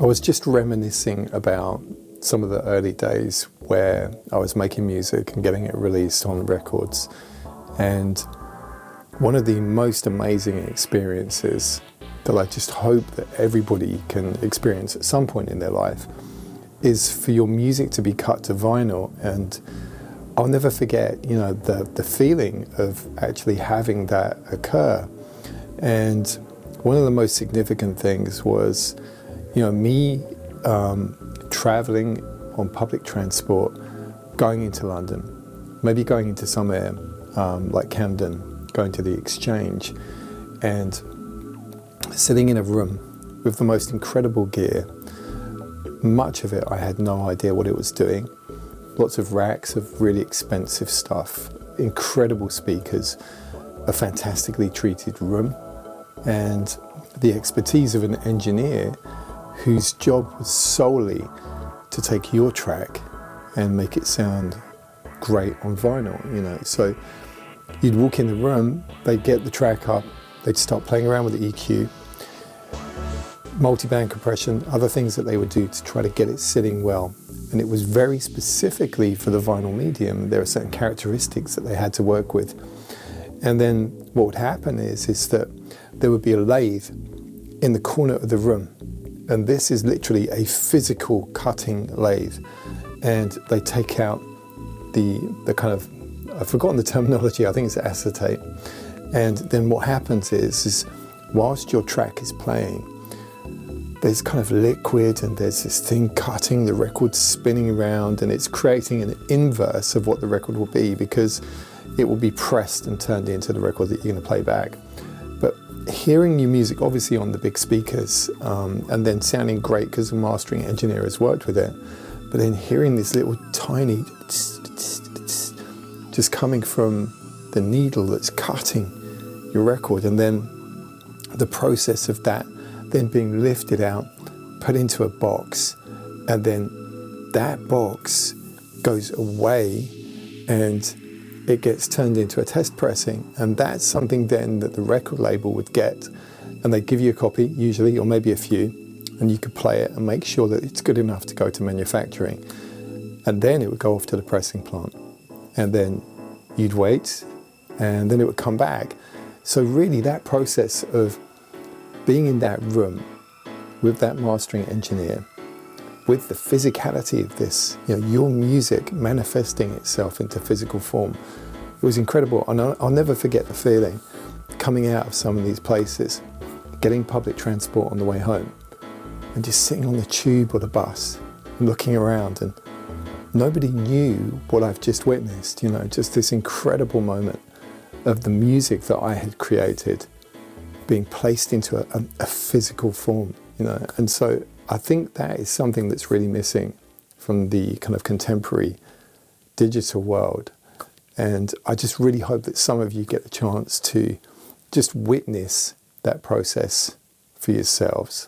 I was just reminiscing about some of the early days where I was making music and getting it released on records. And one of the most amazing experiences that I just hope that everybody can experience at some point in their life is for your music to be cut to vinyl. And I'll never forget, the feeling of actually having that occur. And one of the most significant things was, me traveling on public transport, going into London, maybe going into somewhere like Camden, going to the Exchange, and sitting in a room with the most incredible gear. Much of it, I had no idea what it was doing. Lots of racks of really expensive stuff, incredible speakers, a fantastically treated room, and the expertise of an engineer whose job was solely to take your track and make it sound great on vinyl, So you'd walk in the room, they'd get the track up, they'd start playing around with the EQ, multi-band compression, other things that they would do to try to get it sitting well. And it was very specifically for the vinyl medium. There are certain characteristics that they had to work with. And then what would happen is that there would be a lathe in the corner of the room. And this is literally a physical cutting lathe. And they take out the kind of, I've forgotten the terminology, I think it's acetate. And then what happens is whilst your track is playing, there's kind of liquid and there's this thing cutting, the record's spinning around, and it's creating an inverse of what the record will be, because it will be pressed and turned into the record that you're going to play back. But hearing your music obviously on the big speakers, and then sounding great because the mastering engineer has worked with it, but then hearing this little tiny just coming from the needle that's cutting your record, and then the process of that then being lifted out, put into a box, and then that box goes away and it gets turned into a test pressing. And that's something then that the record label would get, and they give you a copy usually, or maybe a few, and you could play it and make sure that it's good enough to go to manufacturing. And then it would go off to the pressing plant, and then you'd wait, and then it would come back. So really that process of being in that room with that mastering engineer, with the physicality of this, your music manifesting itself into physical form, it was incredible. And I'll never forget the feeling coming out of some of these places, getting public transport on the way home, and just sitting on the tube or the bus and looking around, and nobody knew what I've just witnessed, just this incredible moment of the music that I had created being placed into a physical form, And so I think that is something that's really missing from the kind of contemporary digital world. And I just really hope that some of you get the chance to just witness that process for yourselves.